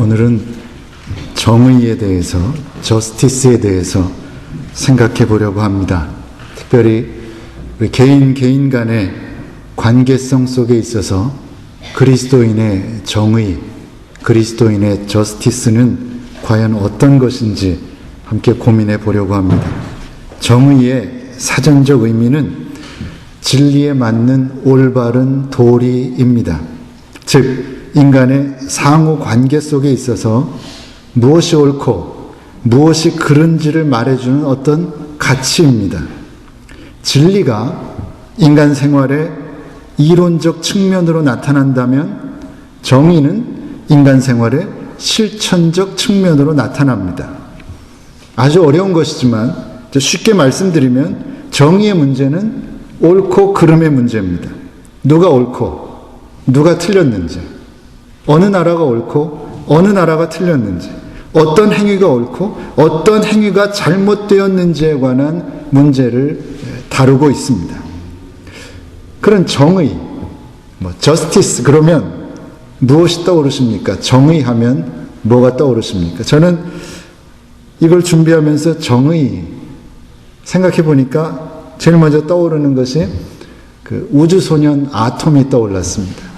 오늘은 정의에 대해서, 저스티스에 대해서 생각해 보려고 합니다. 특별히 우리 개인 간의 관계성 속에 있어서 그리스도인의 정의, 그리스도인의 저스티스는 과연 어떤 것인지 함께 고민해 보려고 합니다. 정의의 사전적 의미는 진리에 맞는 올바른 도리입니다. 즉 인간의 상호 관계 속에 있어서 무엇이 옳고 무엇이 그른지를 말해주는 어떤 가치입니다. 진리가 인간 생활의 이론적 측면으로 나타난다면 정의는 인간 생활의 실천적 측면으로 나타납니다. 아주 어려운 것이지만 쉽게 말씀드리면 정의의 문제는 옳고 그름의 문제입니다. 누가 옳고 누가 틀렸는지, 어느 나라가 옳고 어느 나라가 틀렸는지, 어떤 행위가 옳고 어떤 행위가 잘못되었는지에 관한 문제를 다루고 있습니다. 그런 정의, 저스티스 그러면 무엇이 떠오르십니까? 정의하면 뭐가 떠오르십니까? 저는 이걸 준비하면서 정의 생각해 보니까 제일 먼저 떠오르는 것이 그 우주소년 아톰이 떠올랐습니다.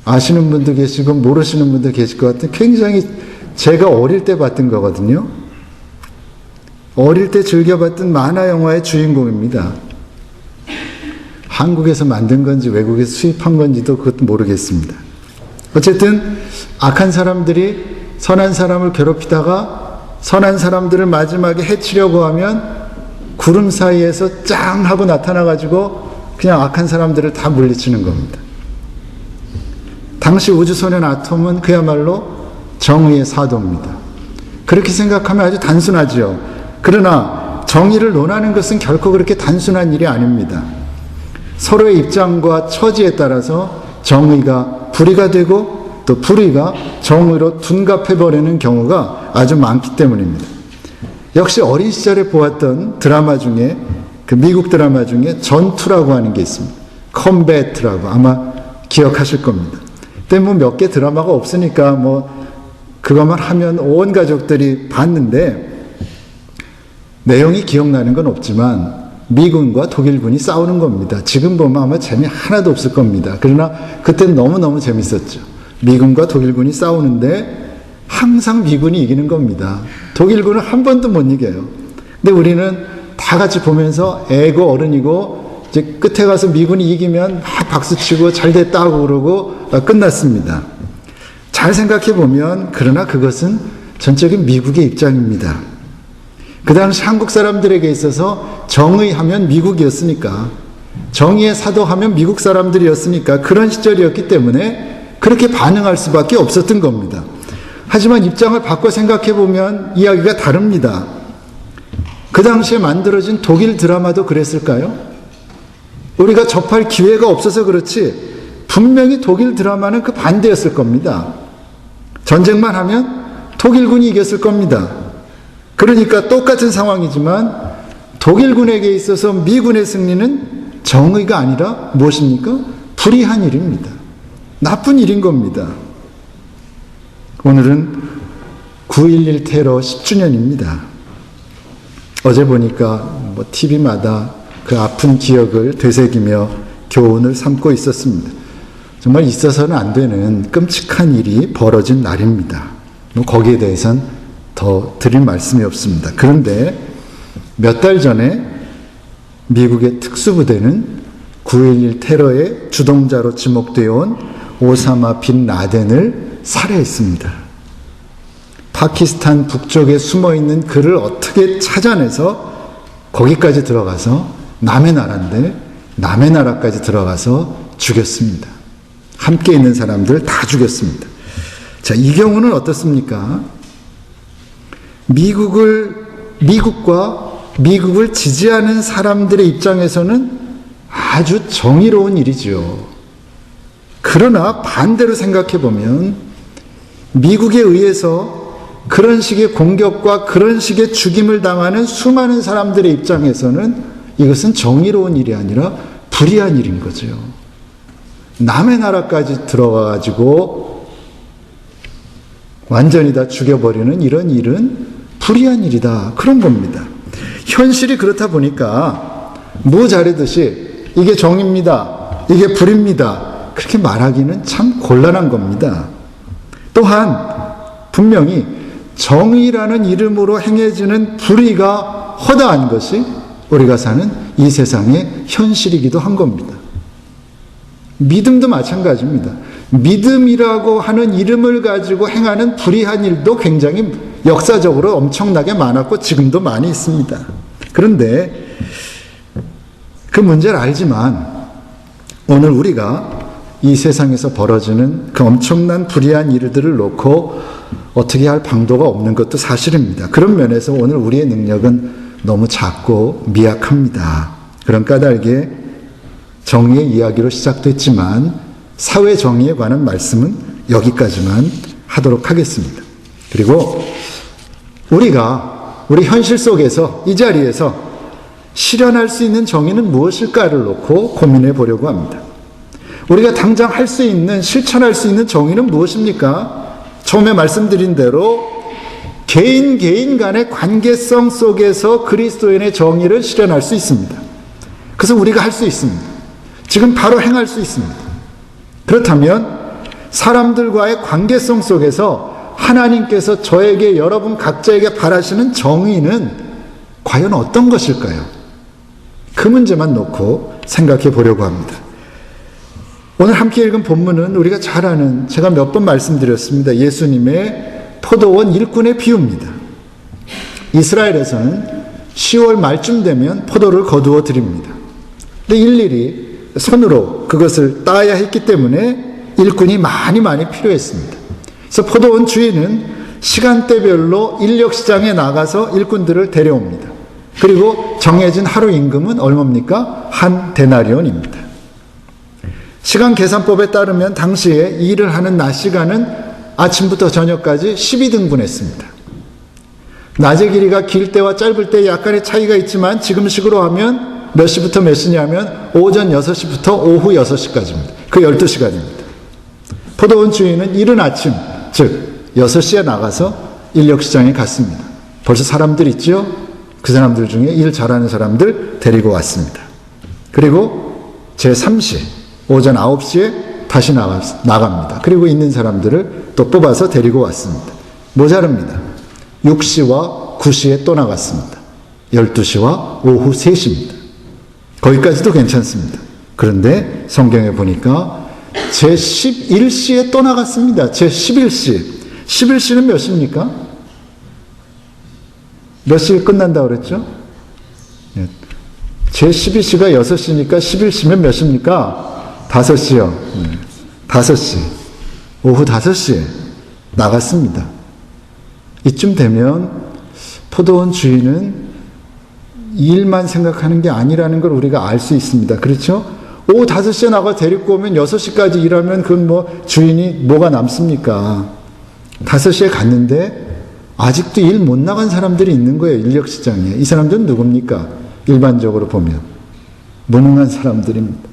아시는 분도 계시고 모르시는 분도 계실 것 같은, 굉장히 제가 어릴 때 봤던 거거든요. 어릴 때 즐겨봤던 만화 영화의 주인공입니다. 한국에서 만든 건지 외국에서 수입한 건지도 그것도 모르겠습니다. 어쨌든 악한 사람들이 선한 사람을 괴롭히다가 선한 사람들을 마지막에 해치려고 하면 구름 사이에서 짱 하고 나타나가지고 그냥 악한 사람들을 다 물리치는 겁니다. 당시 우주소년 아톰은 그야말로 정의의 사도입니다. 그렇게 생각하면 아주 단순하지요. 그러나 정의를 논하는 것은 결코 그렇게 단순한 일이 아닙니다. 서로의 입장과 처지에 따라서 정의가 불의가 되고 또 불의가 정의로 둔갑해버리는 경우가 아주 많기 때문입니다. 역시 어린 시절에 보았던 드라마 중에, 그 미국 드라마 중에 전투라고 하는 게 있습니다. 컴배트라고 아마 기억하실 겁니다. 그때 몇 개 드라마가 없으니까 그것만 하면 온 가족들이 봤는데 내용이 기억나는 건 없지만 미군과 독일군이 싸우는 겁니다. 지금 보면 아마 재미 하나도 없을 겁니다. 그러나 그때는 너무너무 재밌었죠. 미군과 독일군이 싸우는데 항상 미군이 이기는 겁니다. 독일군은 한 번도 못 이겨요. 근데 우리는 다 같이 보면서 애고 어른이고 이제 끝에 가서 미군이 이기면 막 박수치고 잘 됐다고 그러고 끝났습니다. 잘 생각해 보면 그러나 그것은 전적인 미국의 입장입니다. 그 당시 한국 사람들에게 있어서 정의하면 미국이었으니까, 정의의 사도하면 미국 사람들이었으니까 그런 시절이었기 때문에 그렇게 반응할 수밖에 없었던 겁니다. 하지만 입장을 바꿔 생각해 보면 이야기가 다릅니다. 그 당시에 만들어진 독일 드라마도 그랬을까요? 우리가 접할 기회가 없어서 그렇지 분명히 독일 드라마는 그 반대였을 겁니다. 전쟁만 하면 독일군이 이겼을 겁니다. 그러니까 똑같은 상황이지만 독일군에게 있어서 미군의 승리는 정의가 아니라 무엇입니까? 불의한 일입니다. 나쁜 일인 겁니다. 오늘은 9.11 테러 10주년입니다. 어제 보니까 TV마다 그 아픈 기억을 되새기며 교훈을 삼고 있었습니다. 정말 있어서는 안 되는 끔찍한 일이 벌어진 날입니다. 거기에 대해서는 더 드릴 말씀이 없습니다. 그런데 몇 달 전에 미국의 특수부대는 9.11 테러의 주동자로 지목되어 온 오사마 빈 라덴을 살해했습니다. 파키스탄 북쪽에 숨어있는 그를 어떻게 찾아내서 거기까지 들어가서 남의 나라인데 남의 나라까지 들어가서 죽였습니다. 함께 있는 사람들을 다 죽였습니다. 자, 이 경우는 어떻습니까? 미국과 미국을 지지하는 사람들의 입장에서는 아주 정의로운 일이죠. 그러나 반대로 생각해 보면 미국에 의해서 그런 식의 공격과 그런 식의 죽임을 당하는 수많은 사람들의 입장에서는 이것은 정의로운 일이 아니라 불의한 일인 거죠. 남의 나라까지 들어가가지고 완전히 다 죽여버리는 이런 일은 불의한 일이다. 그런 겁니다. 현실이 그렇다 보니까 뭐 자르듯이 이게 정입니다. 이게 불입니다. 그렇게 말하기는 참 곤란한 겁니다. 또한 분명히 정의라는 이름으로 행해지는 불의가 허다한 것이 우리가 사는 이 세상의 현실이기도 한 겁니다. 믿음도 마찬가지입니다. 믿음이라고 하는 이름을 가지고 행하는 불의한 일도 굉장히 역사적으로 엄청나게 많았고 지금도 많이 있습니다. 그런데 그 문제를 알지만 오늘 우리가 이 세상에서 벌어지는 그 엄청난 불의한 일들을 놓고 어떻게 할 방도가 없는 것도 사실입니다. 그런 면에서 오늘 우리의 능력은 너무 작고 미약합니다. 그런 까닭에 정의의 이야기로 시작됐지만 사회 정의에 관한 말씀은 여기까지만 하도록 하겠습니다. 그리고 우리가 우리 현실 속에서 이 자리에서 실현할 수 있는 정의는 무엇일까를 놓고 고민해 보려고 합니다. 우리가 당장 할 수 있는, 실천할 수 있는 정의는 무엇입니까? 처음에 말씀드린 대로 개인 간의 관계성 속에서 그리스도인의 정의를 실현할 수 있습니다. 그래서 우리가 할 수 있습니다. 지금 바로 행할 수 있습니다. 그렇다면 사람들과의 관계성 속에서 하나님께서 저에게, 여러분 각자에게 바라시는 정의는 과연 어떤 것일까요? 그 문제만 놓고 생각해 보려고 합니다. 오늘 함께 읽은 본문은 우리가 잘 아는, 제가 몇 번 말씀드렸습니다. 예수님의 포도원 일꾼의 비유입니다. 이스라엘에서는 10월 말쯤 되면 포도를 거두어 드립니다. 근데 일일이 손으로 그것을 따야 했기 때문에 일꾼이 많이 필요했습니다. 그래서 포도원 주인은 시간대별로 인력시장에 나가서 일꾼들을 데려옵니다. 그리고 정해진 하루 임금은 얼마입니까? 한 데나리온입니다. 시간 계산법에 따르면 당시에 일을 하는 낮 시간은 아침부터 저녁까지 12등분했습니다. 낮의 길이가 길 때와 짧을 때 약간의 차이가 있지만 지금식으로 하면 몇 시부터 몇 시냐면 오전 6시부터 오후 6시까지입니다. 그 12시간입니다. 포도원 주인은 이른 아침, 즉 6시에 나가서 인력시장에 갔습니다. 벌써 사람들 있죠? 그 사람들 중에 일 잘하는 사람들 데리고 왔습니다. 그리고 제3시 오전 9시에 다시 나갑니다. 그리고 있는 사람들을 또 뽑아서 데리고 왔습니다. 모자릅니다. 6시와 9시에 또 나갔습니다. 12시와 오후 3시입니다. 거기까지도 괜찮습니다. 그런데 성경에 보니까 제11시에 또 나갔습니다. 제11시. 11시는 몇 시입니까? 몇 시에 끝난다고 그랬죠? 제12시가 6시니까 11시면 몇 시입니까? 5시요. 5시. 오후 5시에 나갔습니다. 이쯤 되면 포도원 주인은 일만 생각하는 게 아니라는 걸 우리가 알 수 있습니다. 그렇죠? 오후 5시에 나가 데리고 오면 6시까지 일하면 그건 뭐 주인이 뭐가 남습니까? 5시에 갔는데 아직도 일 못 나간 사람들이 있는 거예요. 인력시장에. 이 사람들은 누굽니까? 일반적으로 보면 무능한 사람들입니다.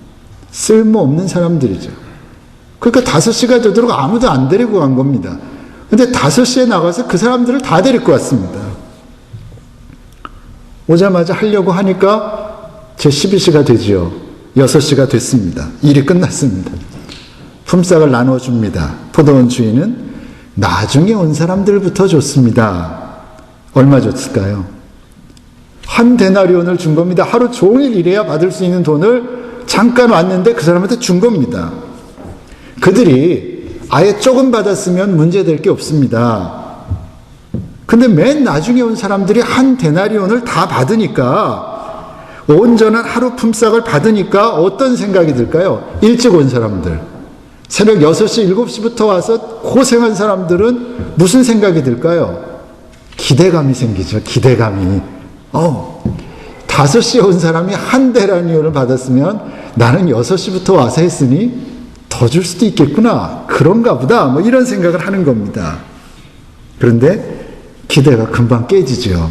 쓸모없는 사람들이죠. 그러니까 5시가 되도록 아무도 안 데리고 간 겁니다. 근데 5시에 나가서 그 사람들을 다 데리고 왔습니다. 오자마자 하려고 하니까 제 12시가 되지요. 6시가 됐습니다. 일이 끝났습니다. 품삯을 나눠줍니다. 포도원 주인은 나중에 온 사람들부터 줬습니다. 얼마 줬을까요? 한 데나리온을 준 겁니다. 하루 종일 일해야 받을 수 있는 돈을 잠깐 왔는데 그 사람한테 준 겁니다. 그들이 아예 조금 받았으면 문제될 게 없습니다. 근데 맨 나중에 온 사람들이 한 데나리온을 다 받으니까, 온전한 하루 품삯을 받으니까 어떤 생각이 들까요? 일찍 온 사람들, 새벽 6시, 7시부터 와서 고생한 사람들은 무슨 생각이 들까요? 기대감이 생기죠. 기대감이. 5시에 온 사람이 한 데나리온을 받았으면 나는 6시부터 와서 했으니 더 줄 수도 있겠구나. 그런가 보다. 뭐 이런 생각을 하는 겁니다. 그런데 기대가 금방 깨지죠.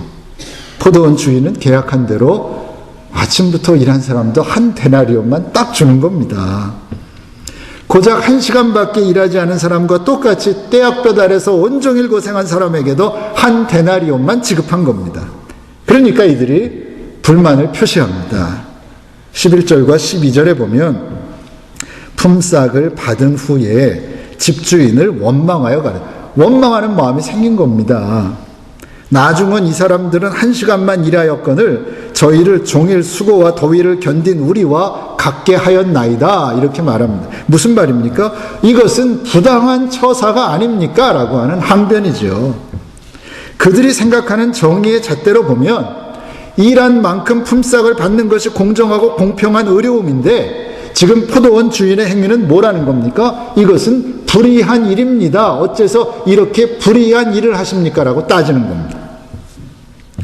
포도원 주인은 계약한 대로 아침부터 일한 사람도 한 데나리온만 딱 주는 겁니다. 고작 1시간밖에 일하지 않은 사람과 똑같이 떼약볕 아래서 온종일 고생한 사람에게도 한 데나리온만 지급한 겁니다. 그러니까 이들이 불만을 표시합니다. 11절과 12절에 보면 품삯을 받은 후에 집주인을 원망하여 가라. 원망하는 마음이 생긴 겁니다. 나중은 이 사람들은 1시간만 일하였거늘 저희를 종일 수고와 더위를 견딘 우리와 같게 하였나이다. 이렇게 말합니다. 무슨 말입니까? 이것은 부당한 처사가 아닙니까? 라고 하는 항변이죠. 그들이 생각하는 정의의 잣대로 보면 일한 만큼 품삯을 받는 것이 공정하고 공평한 의료움인데 지금 포도원 주인의 행위는 뭐라는 겁니까? 이것은 불의한 일입니다. 어째서 이렇게 불의한 일을 하십니까? 라고 따지는 겁니다.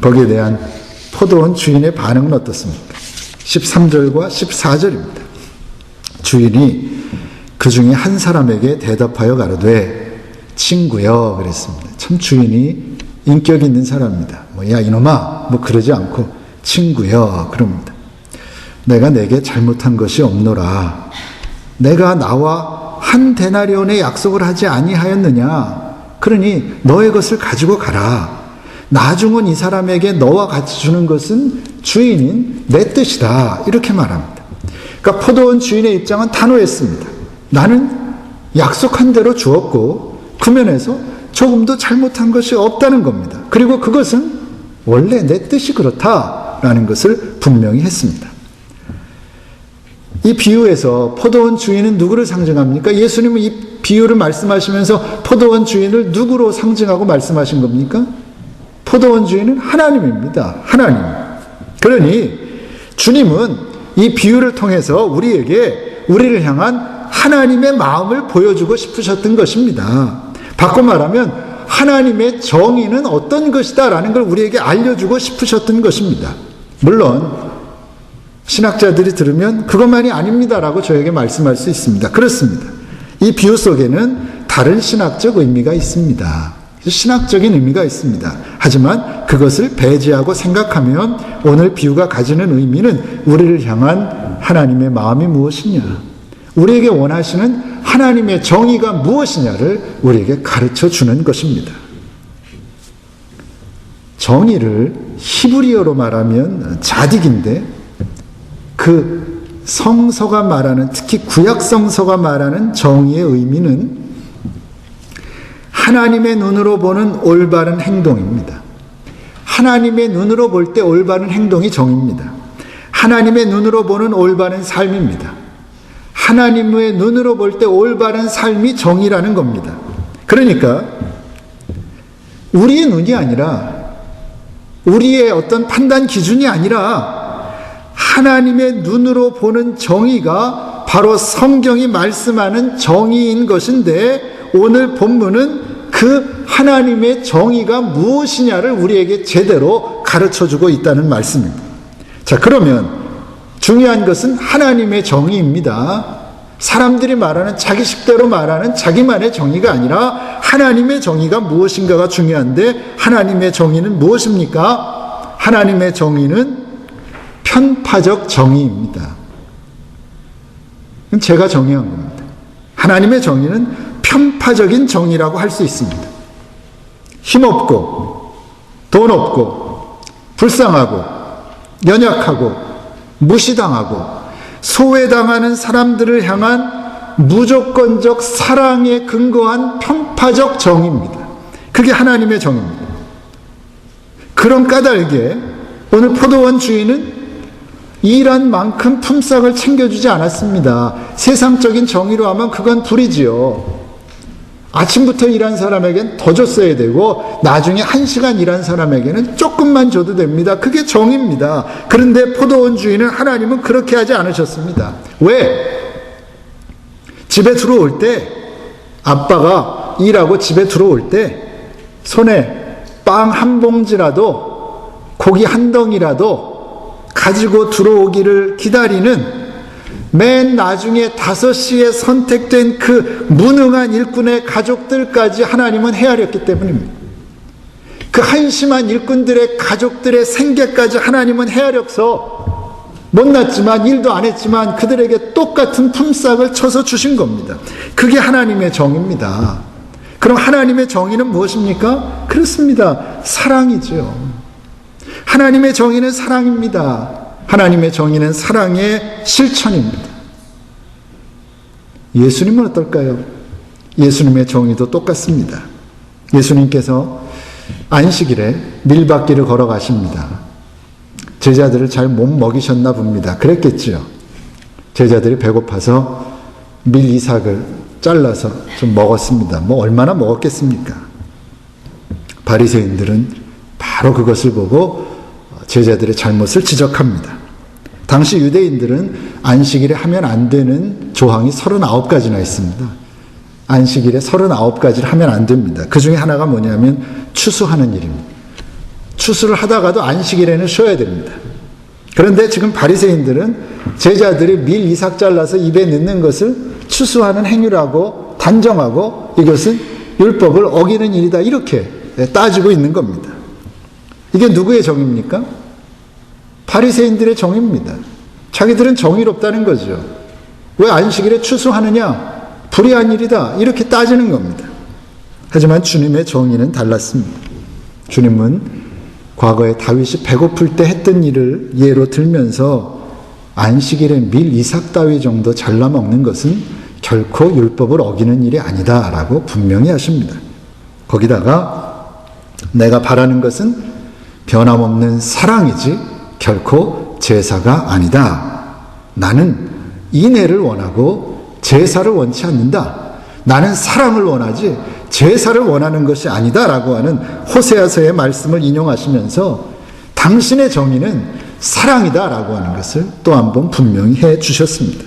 거기에 대한 포도원 주인의 반응은 어떻습니까? 13절과 14절입니다. 주인이 그 중에 한 사람에게 대답하여 가로되 친구여 그랬습니다. 참 주인이 인격 있는 사람입니다. 야 이놈아 그러지 않고 친구여 그럽니다. 내가 내게 잘못한 것이 없노라. 내가 나와 한 데나리온의 약속을 하지 아니하였느냐. 그러니 너의 것을 가지고 가라. 나중은 이 사람에게 너와 같이 주는 것은 주인인 내 뜻이다. 이렇게 말합니다. 그러니까 포도원 주인의 입장은 단호했습니다. 나는 약속한 대로 주었고 그 면에서 조금도 잘못한 것이 없다는 겁니다. 그리고 그것은 원래 내 뜻이 그렇다라는 것을 분명히 했습니다. 이 비유에서 포도원 주인은 누구를 상징합니까? 예수님은 이 비유를 말씀하시면서 포도원 주인을 누구로 상징하고 말씀하신 겁니까? 포도원 주인은 하나님입니다. 하나님. 그러니 주님은 이 비유를 통해서 우리를 향한 하나님의 마음을 보여주고 싶으셨던 것입니다. 바꿔 말하면 하나님의 정의는 어떤 것이다 라는 걸 우리에게 알려주고 싶으셨던 것입니다. 물론 신학자들이 들으면 그것만이 아닙니다라고 저에게 말씀할 수 있습니다. 그렇습니다. 이 비유 속에는 다른 신학적 의미가 있습니다. 신학적인 의미가 있습니다. 하지만 그것을 배제하고 생각하면 오늘 비유가 가지는 의미는 우리를 향한 하나님의 마음이 무엇이냐, 우리에게 원하시는 하나님의 정의가 무엇이냐를 우리에게 가르쳐 주는 것입니다. 정의를 히브리어로 말하면 자딕인데 그 성서가 말하는, 특히 구약 성서가 말하는 정의의 의미는 하나님의 눈으로 보는 올바른 행동입니다. 하나님의 눈으로 볼 때 올바른 행동이 정의입니다. 하나님의 눈으로 보는 올바른 삶입니다. 하나님의 눈으로 볼 때 올바른 삶이 정의라는 겁니다. 그러니까 우리의 눈이 아니라, 우리의 어떤 판단 기준이 아니라 하나님의 눈으로 보는 정의가 바로 성경이 말씀하는 정의인 것인데, 오늘 본문은 그 하나님의 정의가 무엇이냐를 우리에게 제대로 가르쳐주고 있다는 말씀입니다. 자, 그러면 중요한 것은 하나님의 정의입니다. 사람들이 말하는 자기식대로 말하는 자기만의 정의가 아니라 하나님의 정의가 무엇인가가 중요한데, 하나님의 정의는 무엇입니까? 하나님의 정의는 편파적 정의입니다. 제가 정의한 겁니다. 하나님의 정의는 편파적인 정의라고 할 수 있습니다. 힘없고 돈 없고 불쌍하고 연약하고 무시당하고 소외당하는 사람들을 향한 무조건적 사랑에 근거한 편파적 정의입니다. 그게 하나님의 정의입니다. 그런 까닭에 오늘 포도원 주인은 일한 만큼 품삯을 챙겨주지 않았습니다. 세상적인 정의로 하면 그건 불이지요. 아침부터 일한 사람에겐 더 줬어야 되고 나중에 1시간 일한 사람에게는 조금만 줘도 됩니다. 그게 정의입니다. 그런데 포도원 주인은, 하나님은 그렇게 하지 않으셨습니다. 왜? 집에 들어올 때, 아빠가 일하고 집에 들어올 때 손에 빵 한 봉지라도, 고기 한 덩이라도 가지고 들어오기를 기다리는, 맨 나중에 5시에 선택된 그 무능한 일꾼의 가족들까지 하나님은 헤아렸기 때문입니다. 그 한심한 일꾼들의 가족들의 생계까지 하나님은 헤아려서 못났지만 일도 안 했지만 그들에게 똑같은 품삯을 쳐서 주신 겁니다. 그게 하나님의 정의입니다. 그럼 하나님의 정의는 무엇입니까? 그렇습니다. 사랑이죠. 하나님의 정의는 사랑입니다. 하나님의 정의는 사랑의 실천입니다. 예수님은 어떨까요? 예수님의 정의도 똑같습니다. 예수님께서 안식일에 밀밭길을 걸어가십니다. 제자들을 잘 못 먹이셨나 봅니다. 그랬겠지요. 제자들이 배고파서 밀 이삭을 잘라서 좀 먹었습니다. 뭐 얼마나 먹었겠습니까? 바리새인들은 바로 그것을 보고 제자들의 잘못을 지적합니다. 당시 유대인들은 안식일에 하면 안 되는 조항이 39가지나 있습니다. 안식일에 39가지를 하면 안 됩니다. 그 중에 하나가 뭐냐면 추수하는 일입니다. 추수를 하다가도 안식일에는 쉬어야 됩니다. 그런데 지금 바리새인들은 제자들이 밀 이삭 잘라서 입에 넣는 것을 추수하는 행위라고 단정하고 이것은 율법을 어기는 일이다 이렇게 따지고 있는 겁니다. 이게 누구의 정의입니까? 바리새인들의 정의입니다. 자기들은 정의롭다는 거죠. 왜 안식일에 추수하느냐? 불의한 일이다 이렇게 따지는 겁니다. 하지만 주님의 정의는 달랐습니다. 주님은 과거에 다윗이 배고플 때 했던 일을 예로 들면서 안식일에 밀 이삭 따위 정도 잘라 먹는 것은 결코 율법을 어기는 일이 아니다라고 분명히 하십니다. 거기다가 내가 바라는 것은 변함없는 사랑이지 결코 제사가 아니다. 나는 인애를 원하고 제사를 원치 않는다. 나는 사랑을 원하지 제사를 원하는 것이 아니다라고 하는 호세아서의 말씀을 인용하시면서 당신의 정의는 사랑이다라고 하는 것을 또 한 번 분명히 해 주셨습니다.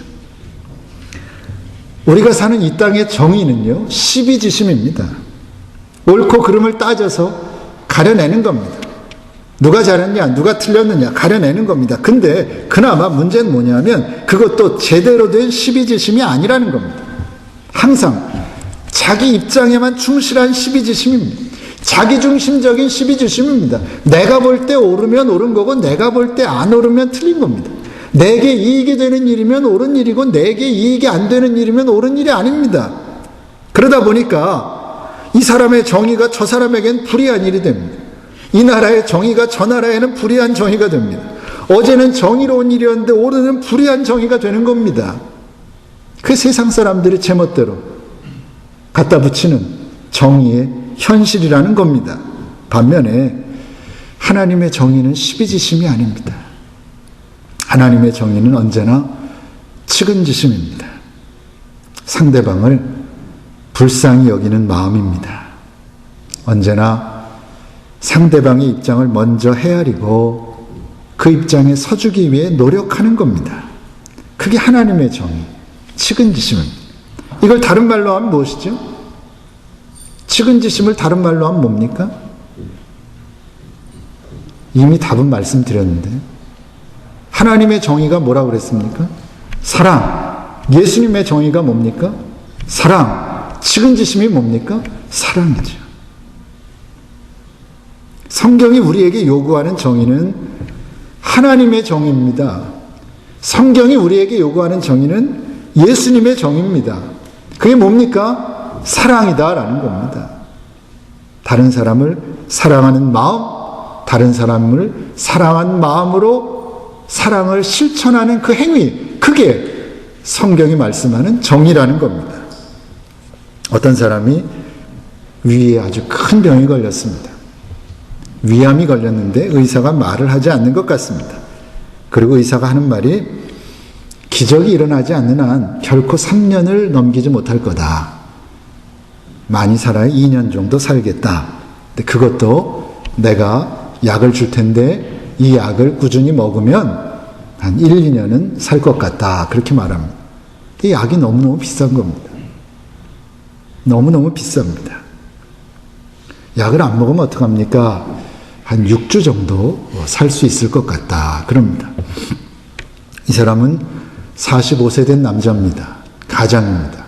우리가 사는 이 땅의 정의는요, 시비지심입니다. 옳고 그름을 따져서 가려내는 겁니다. 누가 잘했냐, 누가 틀렸느냐 가려내는 겁니다. 근데 그나마 문제는 뭐냐면 그것도 제대로 된 시비지심이 아니라는 겁니다. 항상 자기 입장에만 충실한 시비지심입니다. 자기중심적인 시비지심입니다. 내가 볼 때 옳으면 옳은 거고 내가 볼 때 안 옳으면 틀린 겁니다. 내게 이익이 되는 일이면 옳은 일이고 내게 이익이 안 되는 일이면 옳은 일이 아닙니다. 그러다 보니까 이 사람의 정의가 저 사람에겐 불의한 일이 됩니다. 이 나라의 정의가 저 나라에는 불의한 정의가 됩니다. 어제는 정의로운 일이었는데 오늘은 불의한 정의가 되는 겁니다. 그 세상 사람들이 제멋대로 갖다 붙이는 정의의 현실이라는 겁니다. 반면에 하나님의 정의는 시비지심이 아닙니다. 하나님의 정의는 언제나 측은지심입니다. 상대방을 불쌍히 여기는 마음입니다. 언제나 상대방의 입장을 먼저 헤아리고 그 입장에 서주기 위해 노력하는 겁니다. 그게 하나님의 정의, 측은지심입니다. 이걸 다른 말로 하면 무엇이죠? 측은지심을 다른 말로 하면 뭡니까? 이미 답은 말씀드렸는데 하나님의 정의가 뭐라고 그랬습니까? 사랑. 예수님의 정의가 뭡니까? 사랑. 측은지심이 뭡니까? 사랑이죠. 성경이 우리에게 요구하는 정의는 하나님의 정의입니다. 성경이 우리에게 요구하는 정의는 예수님의 정의입니다. 그게 뭡니까? 사랑이다라는 겁니다. 다른 사람을 사랑하는 마음, 다른 사람을 사랑한 마음으로 사랑을 실천하는 그 행위, 그게 성경이 말씀하는 정의라는 겁니다. 어떤 사람이 위에 아주 큰 병이 걸렸습니다. 위암이 걸렸는데 의사가 말을 하지 않는 것 같습니다. 그리고 의사가 하는 말이 기적이 일어나지 않는 한 결코 3년을 넘기지 못할 거다. 많이 살아야 2년 정도 살겠다. 근데 그것도 내가 약을 줄 텐데 이 약을 꾸준히 먹으면 한 1, 2년은 살 것 같다. 그렇게 말합니다. 이 약이 너무너무 비싼 겁니다. 너무너무 비쌉니다. 약을 안 먹으면 어떡합니까? 한 6주 정도 살 수 있을 것 같다. 그럽니다. 이 사람은 45세 된 남자입니다. 가장입니다.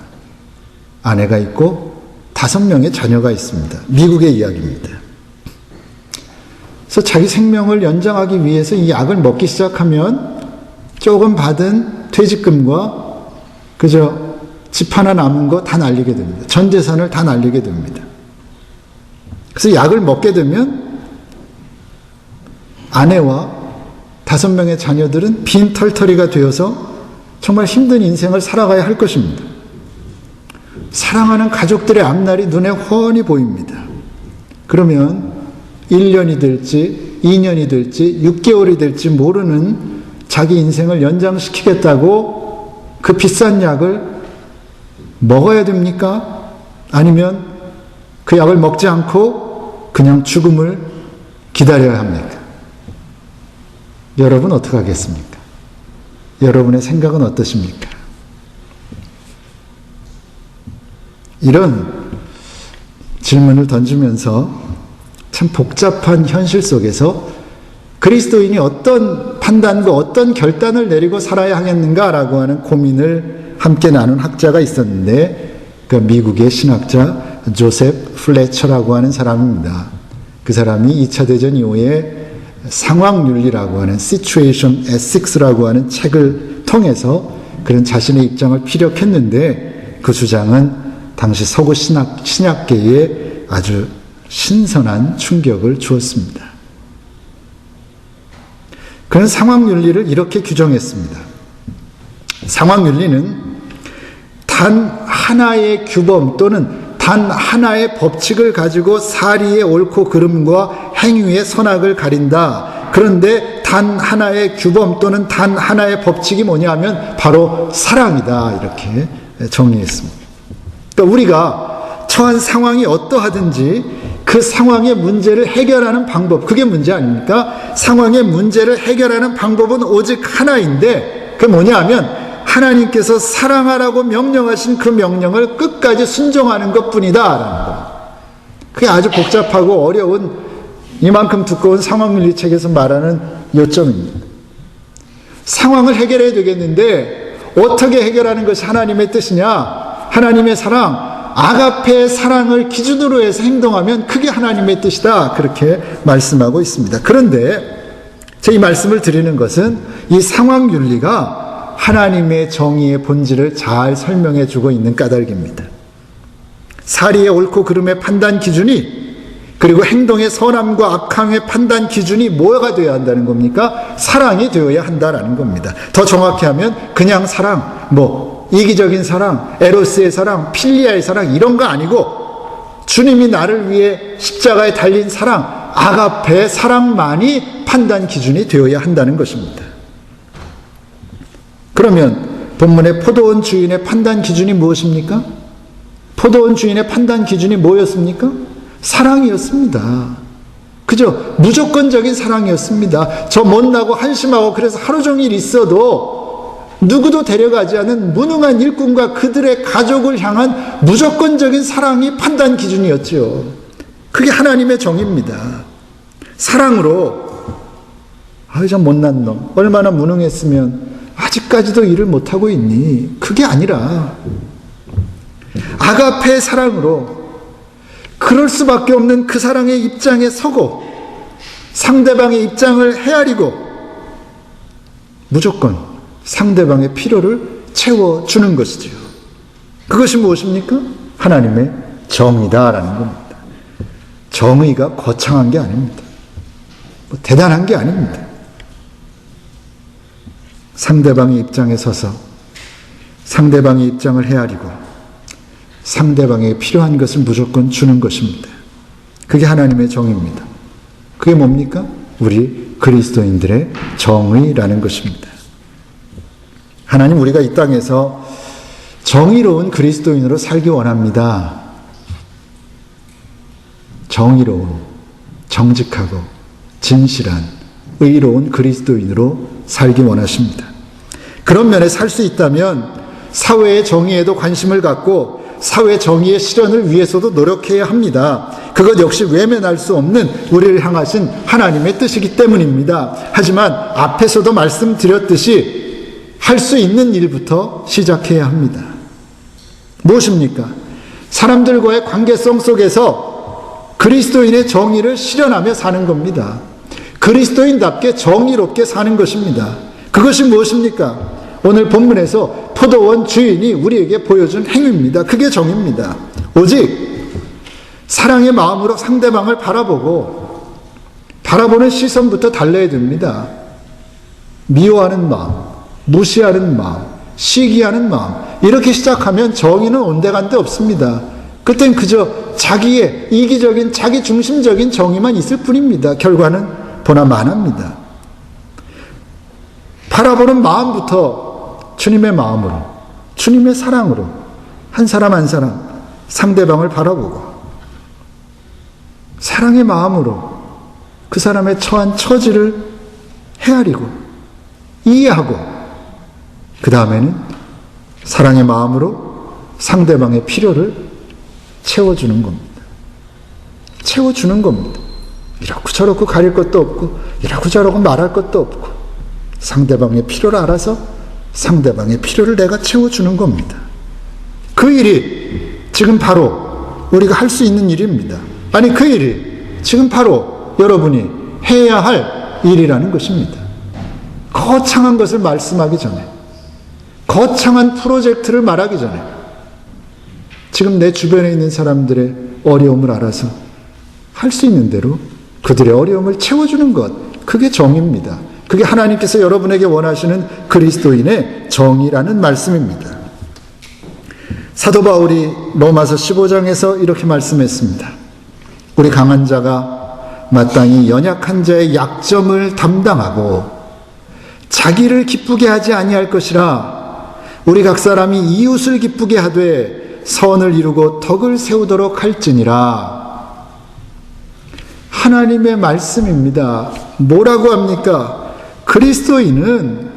아내가 있고 5명의 자녀가 있습니다. 미국의 이야기입니다. 그래서 자기 생명을 연장하기 위해서 이 약을 먹기 시작하면 조금 받은 퇴직금과 그저 집 하나 남은 거 다 날리게 됩니다. 전 재산을 다 날리게 됩니다. 그래서 약을 먹게 되면 아내와 5명의 자녀들은 빈 털터리가 되어서 정말 힘든 인생을 살아가야 할 것입니다. 사랑하는 가족들의 앞날이 눈에 훤히 보입니다. 그러면 1년이 될지 2년이 될지 6개월이 될지 모르는 자기 인생을 연장시키겠다고 그 비싼 약을 먹어야 됩니까? 아니면 그 약을 먹지 않고 그냥 죽음을 기다려야 합니까? 여러분 어떻게 하겠습니까? 여러분의 생각은 어떠십니까? 이런 질문을 던지면서 참 복잡한 현실 속에서 그리스도인이 어떤 판단과 어떤 결단을 내리고 살아야 하겠는가라고 하는 고민을 함께 나눈 학자가 있었는데, 그 미국의 신학자 조셉 플래처라고 하는 사람입니다. 그 사람이 2차 대전 이후에 상황윤리라고 하는 Situation Ethics라고 하는 책을 통해서 그런 자신의 입장을 피력했는데, 그 주장은 당시 서구 신학계에 아주 신선한 충격을 주었습니다. 그는 상황윤리를 이렇게 규정했습니다. 상황윤리는 단 하나의 규범 또는 단 하나의 법칙을 가지고 사리의 옳고 그름과 행위의 선악을 가린다. 그런데 단 하나의 규범 또는 단 하나의 법칙이 뭐냐면 바로 사랑이다. 이렇게 정리했습니다. 그러니까 우리가 처한 상황이 어떠하든지 그 상황의 문제를 해결하는 방법, 그게 문제 아닙니까? 상황의 문제를 해결하는 방법은 오직 하나인데, 그게 뭐냐 하면 하나님께서 사랑하라고 명령하신 그 명령을 끝까지 순종하는 것뿐이다 라는 겁니다. 그게 아주 복잡하고 어려운 이만큼 두꺼운 상황윤리 책에서 말하는 요점입니다. 상황을 해결해야 되겠는데 어떻게 해결하는 것이 하나님의 뜻이냐? 하나님의 사랑, 아가페의 사랑을 기준으로 해서 행동하면 그게 하나님의 뜻이다. 그렇게 말씀하고 있습니다. 그런데 제가 이 말씀을 드리는 것은 이 상황윤리가 하나님의 정의의 본질을 잘 설명해 주고 있는 까닭입니다. 사리의 옳고 그름의 판단 기준이, 그리고 행동의 선함과 악함의 판단 기준이 뭐가 되어야 한다는 겁니까? 사랑이 되어야 한다라는 겁니다. 더 정확히 하면 그냥 사랑, 이기적인 사랑, 에로스의 사랑, 필리아의 사랑 이런 거 아니고 주님이 나를 위해 십자가에 달린 사랑, 아가페의 사랑만이 판단 기준이 되어야 한다는 것입니다. 그러면 본문의 포도원 주인의 판단 기준이 무엇입니까? 포도원 주인의 판단 기준이 뭐였습니까? 사랑이었습니다. 그죠? 무조건적인 사랑이었습니다. 저 못나고 한심하고 그래서 하루 종일 있어도 누구도 데려가지 않은 무능한 일꾼과 그들의 가족을 향한 무조건적인 사랑이 판단 기준이었죠. 그게 하나님의 정의입니다. 사랑으로 저 못난 놈 얼마나 무능했으면 아직까지도 일을 못하고 있니? 그게 아니라 아가페의 사랑으로 그럴 수밖에 없는 그 사랑의 입장에 서고 상대방의 입장을 헤아리고 무조건 상대방의 필요를 채워주는 것이죠. 그것이 무엇입니까? 하나님의 정의다라는 겁니다. 정의가 거창한 게 아닙니다. 대단한 게 아닙니다. 상대방의 입장에 서서 상대방의 입장을 헤아리고 상대방에게 필요한 것을 무조건 주는 것입니다. 그게 하나님의 정의입니다. 그게 뭡니까? 우리 그리스도인들의 정의라는 것입니다. 하나님, 우리가 이 땅에서 정의로운 그리스도인으로 살기 원합니다. 정의로운, 정직하고 진실한, 의로운 그리스도인으로 살기 원하십니다. 그런 면에 살 수 있다면 사회의 정의에도 관심을 갖고 사회 정의의 실현을 위해서도 노력해야 합니다. 그것 역시 외면할 수 없는 우리를 향하신 하나님의 뜻이기 때문입니다. 하지만 앞에서도 말씀드렸듯이 할 수 있는 일부터 시작해야 합니다. 무엇입니까? 사람들과의 관계성 속에서 그리스도인의 정의를 실현하며 사는 겁니다. 그리스도인답게 정의롭게 사는 것입니다. 그것이 무엇입니까? 오늘 본문에서 포도원 주인이 우리에게 보여준 행위입니다. 그게 정의입니다. 오직 사랑의 마음으로 상대방을 바라보는 시선부터 달라야 됩니다. 미워하는 마음, 무시하는 마음, 시기하는 마음, 이렇게 시작하면 정의는 온데간데 없습니다. 그땐 그저 자기의 이기적인, 자기 중심적인 정의만 있을 뿐입니다. 결과는 보나 마나입니다. 바라보는 마음부터 주님의 마음으로, 주님의 사랑으로 한 사람 한 사람 상대방을 바라보고, 사랑의 마음으로 그 사람의 처한 처지를 헤아리고 이해하고, 그 다음에는 사랑의 마음으로 상대방의 필요를 채워주는 겁니다. 채워주는 겁니다. 이렇고 저렇고 가릴 것도 없고, 이렇고 저렇고 말할 것도 없고, 상대방의 필요를 알아서 상대방의 필요를 내가 채워주는 겁니다. 그 일이 지금 바로 우리가 할 수 있는 일입니다. 아니, 그 일이 지금 바로 여러분이 해야 할 일이라는 것입니다. 거창한 것을 말씀하기 전에, 거창한 프로젝트를 말하기 전에 지금 내 주변에 있는 사람들의 어려움을 알아서 할 수 있는 대로 그들의 어려움을 채워주는 것, 그게 정의입니다. 그게 하나님께서 여러분에게 원하시는 그리스도인의 정의라는 말씀입니다. 사도 바울이 로마서 15장에서 이렇게 말씀했습니다. 우리 강한 자가 마땅히 연약한 자의 약점을 담당하고 자기를 기쁘게 하지 아니할 것이라. 우리 각 사람이 이웃을 기쁘게 하되 선을 이루고 덕을 세우도록 할지니라. 하나님의 말씀입니다. 뭐라고 합니까? 그리스도인은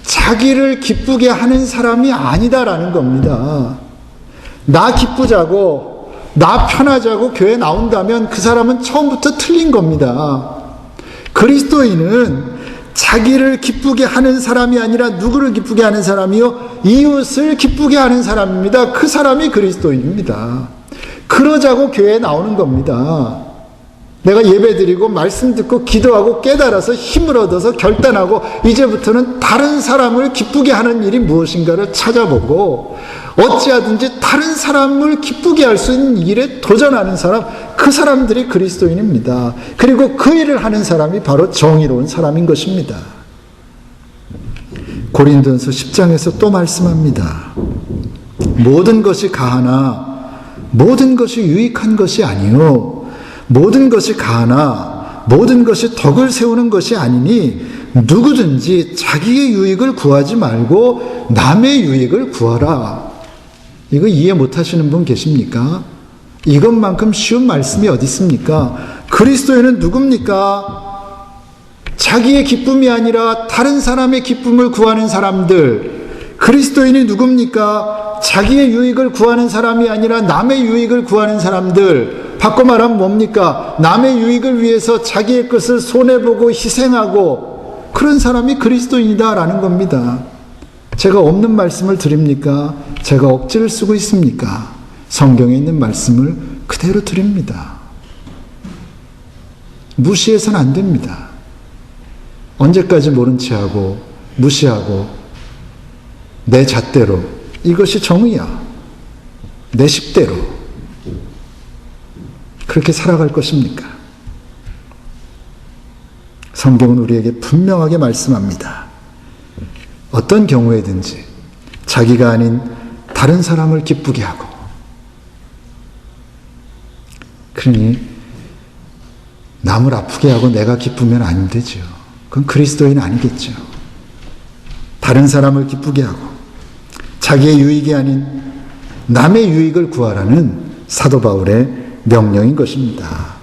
자기를 기쁘게 하는 사람이 아니다라는 겁니다. 나 기쁘자고, 나 편하자고 교회 나온다면 그 사람은 처음부터 틀린 겁니다. 그리스도인은 자기를 기쁘게 하는 사람이 아니라 누구를 기쁘게 하는 사람이요? 이웃을 기쁘게 하는 사람입니다. 그 사람이 그리스도인입니다. 그러자고 교회에 나오는 겁니다. 내가 예배드리고 말씀 듣고 기도하고 깨달아서 힘을 얻어서 결단하고 이제부터는 다른 사람을 기쁘게 하는 일이 무엇인가를 찾아보고 어찌하든지 다른 사람을 기쁘게 할 수 있는 일에 도전하는 사람, 그 사람들이 그리스도인입니다. 그리고 그 일을 하는 사람이 바로 정의로운 사람인 것입니다. 고린도전서 10장에서 또 말씀합니다. 모든 것이 가하나 모든 것이 유익한 것이 아니요 모든 것이 가하나 모든 것이 덕을 세우는 것이 아니니 누구든지 자기의 유익을 구하지 말고 남의 유익을 구하라. 이거 이해 못하시는 분 계십니까? 이것만큼 쉬운 말씀이 어디 있습니까? 그리스도인은 누굽니까? 자기의 기쁨이 아니라 다른 사람의 기쁨을 구하는 사람들. 그리스도인이 누굽니까? 자기의 유익을 구하는 사람이 아니라 남의 유익을 구하는 사람들. 바꿔 말하면 뭡니까? 남의 유익을 위해서 자기의 것을 손해보고 희생하고 그런 사람이 그리스도인이다라는 겁니다. 제가 없는 말씀을 드립니까? 제가 억지를 쓰고 있습니까? 성경에 있는 말씀을 그대로 드립니다. 무시해서는 안 됩니다. 언제까지 모른 체하고 무시하고 내 잣대로 이것이 정의야. 내 식대로 그렇게 살아갈 것입니까? 성경은 우리에게 분명하게 말씀합니다. 어떤 경우에든지 자기가 아닌 다른 사람을 기쁘게 하고, 그러니 남을 아프게 하고 내가 기쁘면 안 되죠. 그건 그리스도인 아니겠죠. 다른 사람을 기쁘게 하고 자기의 유익이 아닌 남의 유익을 구하라는 사도 바울의 명령인 것입니다.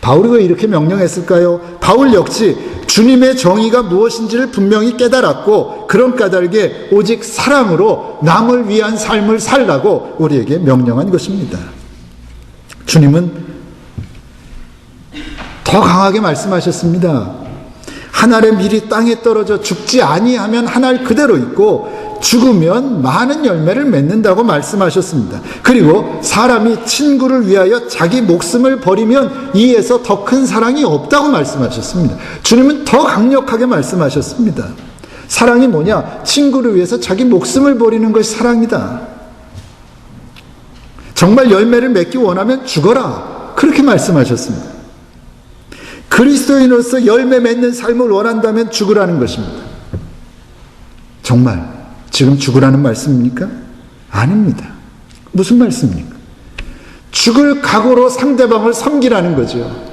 바울이 왜 이렇게 명령했을까요? 바울 역시 주님의 정의가 무엇인지를 분명히 깨달았고 그런 까닭에 오직 사랑으로 남을 위한 삶을 살라고 우리에게 명령한 것입니다. 주님은 더 강하게 말씀하셨습니다. 한 알의 밀이 땅에 떨어져 죽지 아니하면 한 알 그대로 있고 죽으면 많은 열매를 맺는다고 말씀하셨습니다. 그리고 사람이 친구를 위하여 자기 목숨을 버리면 이에서 더 큰 사랑이 없다고 말씀하셨습니다. 주님은 더 강력하게 말씀하셨습니다. 사랑이 뭐냐? 친구를 위해서 자기 목숨을 버리는 것이 사랑이다. 정말 열매를 맺기 원하면 죽어라. 그렇게 말씀하셨습니다. 그리스도인으로서 열매 맺는 삶을 원한다면 죽으라는 것입니다. 정말 지금 죽으라는 말씀입니까? 아닙니다. 무슨 말씀입니까? 죽을 각오로 상대방을 섬기라는 거죠.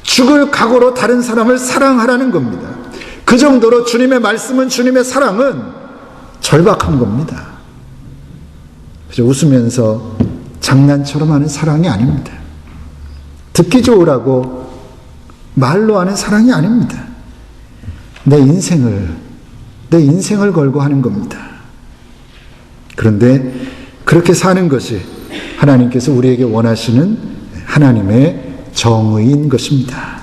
죽을 각오로 다른 사람을 사랑하라는 겁니다. 그 정도로 주님의 말씀은, 주님의 사랑은 절박한 겁니다. 그래서 웃으면서 장난처럼 하는 사랑이 아닙니다. 듣기 좋으라고 말로 하는 사랑이 아닙니다. 내 인생을 걸고 하는 겁니다. 그런데 그렇게 사는 것이 하나님께서 우리에게 원하시는 하나님의 정의인 것입니다.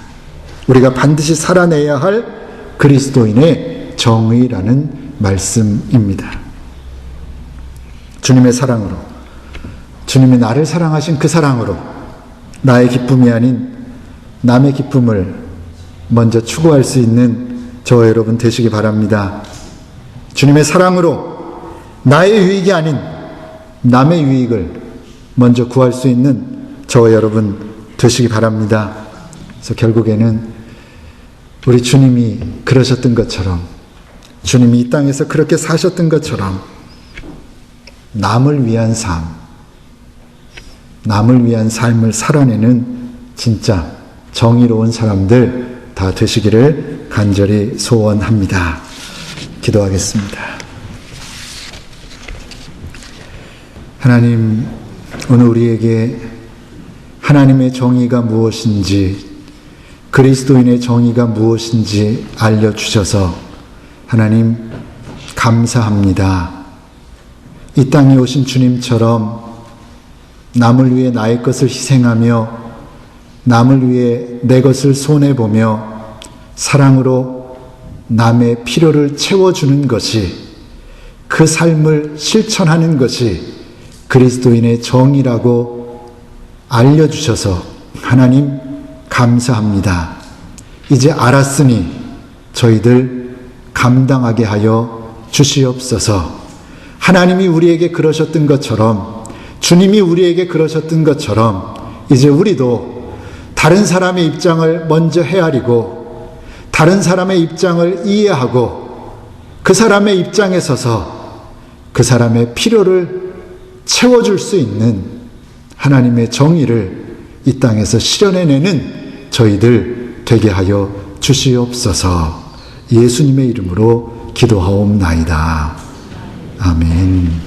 우리가 반드시 살아내야 할 그리스도인의 정의라는 말씀입니다. 주님의 사랑으로, 주님이 나를 사랑하신 그 사랑으로 나의 기쁨이 아닌 남의 기쁨을 먼저 추구할 수 있는 저와 여러분 되시기 바랍니다. 주님의 사랑으로 나의 유익이 아닌 남의 유익을 먼저 구할 수 있는 저와 여러분 되시기 바랍니다. 그래서 결국에는 우리 주님이 그러셨던 것처럼, 주님이 이 땅에서 그렇게 사셨던 것처럼 남을 위한 삶을 살아내는 진짜 정의로운 사람들 다 되시기를 간절히 소원합니다. 기도하겠습니다. 하나님, 오늘 우리에게 하나님의 정의가 무엇인지, 그리스도인의 정의가 무엇인지 알려주셔서 하나님 감사합니다. 이 땅에 오신 주님처럼 남을 위해 나의 것을 희생하며 남을 위해 내 것을 손해보며 사랑으로 남의 필요를 채워주는 것이, 그 삶을 실천하는 것이 그리스도인의 정의라고 알려주셔서 하나님 감사합니다. 이제 알았으니 저희들 감당하게 하여 주시옵소서. 하나님이 우리에게 그러셨던 것처럼, 주님이 우리에게 그러셨던 것처럼 이제 우리도 다른 사람의 입장을 먼저 헤아리고 다른 사람의 입장을 이해하고 그 사람의 입장에 서서 그 사람의 필요를 채워줄 수 있는 하나님의 정의를 이 땅에서 실현해내는 저희들 되게 하여 주시옵소서. 예수님의 이름으로 기도하옵나이다. 아멘.